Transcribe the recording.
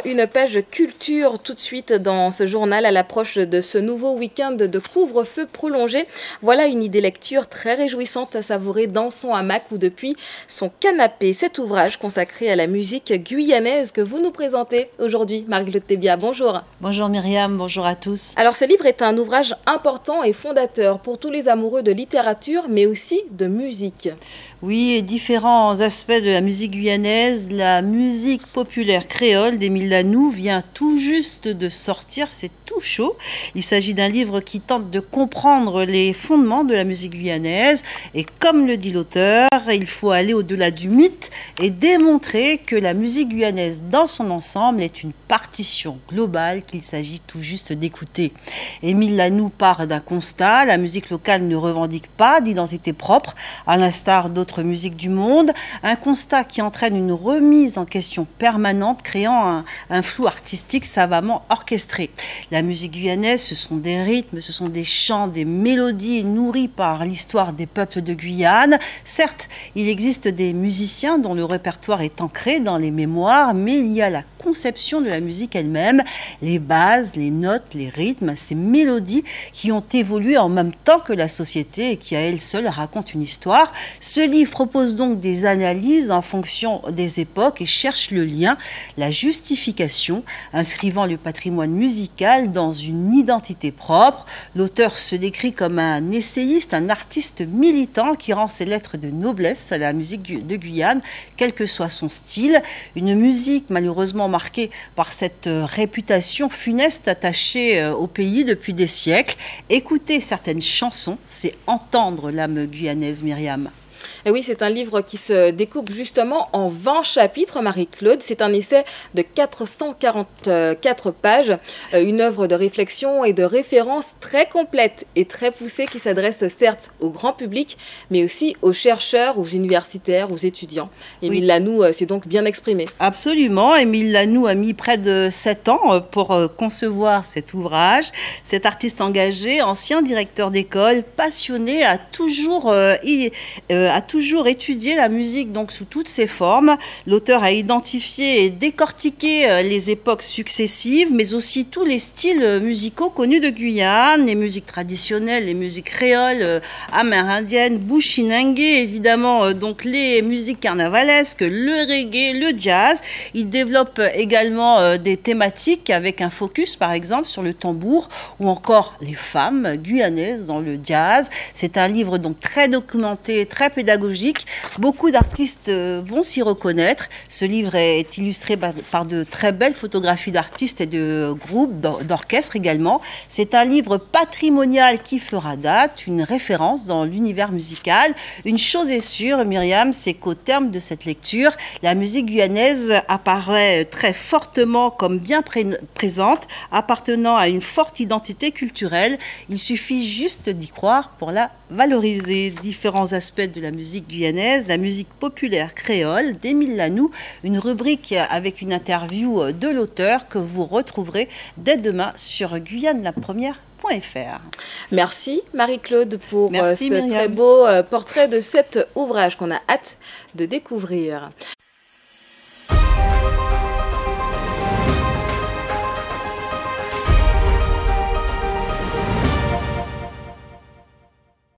Une page culture tout de suite dans ce journal à l'approche de ce nouveau week-end de couvre-feu prolongé. Voilà une idée lecture très réjouissante à savourer dans son hamac ou depuis son canapé. Cet ouvrage consacré à la musique guyanaise que vous nous présentez aujourd'hui, Marie-Claude Tébia. Bonjour. Bonjour Myriam, bonjour à tous. Alors ce livre est un ouvrage important et fondateur pour tous les amoureux de littérature mais aussi de musique. Oui, et différents aspects de la musique guyanaise, la musique populaire créole d'Émile Lanoux vient tout juste de sortir, c'est tout chaud. Il s'agit d'un livre qui tente de comprendre les fondements de la musique guyanaise et comme le dit l'auteur, il faut aller au-delà du mythe et démontrer que la musique guyanaise dans son ensemble est une partition globale qu'il s'agit tout juste d'écouter. Émile Lanoux part d'un constat, la musique locale ne revendique pas d'identité propre, à l'instar d'autres musiques du monde, un constat qui entraîne une remise en question permanente, créant un flou artistique savamment orchestré. La musique guyanaise, ce sont des rythmes, ce sont des chants, des mélodies nourries par l'histoire des peuples de Guyane. Certes, il existe des musiciens dont le répertoire est ancré dans les mémoires, mais il y a la conception de la musique elle-même, les bases, les notes, les rythmes, ces mélodies qui ont évolué en même temps que la société et qui à elles seules racontent une histoire. Ce livre propose donc des analyses en fonction des époques et cherche le lien, la justification, inscrivant le patrimoine musical dans une identité propre. L'auteur se décrit comme un essayiste, un artiste militant qui rend ses lettres de noblesse à la musique de Guyane, quel que soit son style. Une musique malheureusement marquée par cette réputation funeste attachée au pays depuis des siècles. Écouter certaines chansons, c'est entendre l'âme guyanaise, Myriam. Et oui, c'est un livre qui se découpe justement en 20 chapitres, Marie-Claude. C'est un essai de 444 pages, une œuvre de réflexion et de référence très complète et très poussée qui s'adresse certes au grand public, mais aussi aux chercheurs, aux universitaires, aux étudiants. Émile Lanoux s'est donc bien exprimé. Absolument. Émile Lanoux a mis près de 7 ans pour concevoir cet ouvrage. Cet artiste engagé, ancien directeur d'école, passionné, a toujours étudié la musique donc sous toutes ses formes. L'auteur a identifié et décortiqué les époques successives, mais aussi tous les styles musicaux connus de Guyane, les musiques traditionnelles, les musiques créoles, amérindiennes, bushinengue, évidemment donc les musiques carnavalesques, le reggae, le jazz. Il développe également des thématiques avec un focus par exemple sur le tambour ou encore les femmes guyanaises dans le jazz. C'est un livre donc très documenté, très pédagogique. Beaucoup d'artistes vont s'y reconnaître. Ce livre est illustré par de très belles photographies d'artistes et de groupes, d'orchestres également. C'est un livre patrimonial qui fera date, une référence dans l'univers musical. Une chose est sûre, Myriam, c'est qu'au terme de cette lecture, la musique guyanaise apparaît très fortement comme bien présente, appartenant à une forte identité culturelle. Il suffit juste d'y croire pour la valoriser. Différents aspects de la musique guyanaise, la musique populaire créole d'Émile Lanoux, une rubrique avec une interview de l'auteur que vous retrouverez dès demain sur GuyaneLaPremière.fr. Merci Marie-Claude pour Merci, ce Myriam. très beau portrait de cet ouvrage qu'on a hâte de découvrir.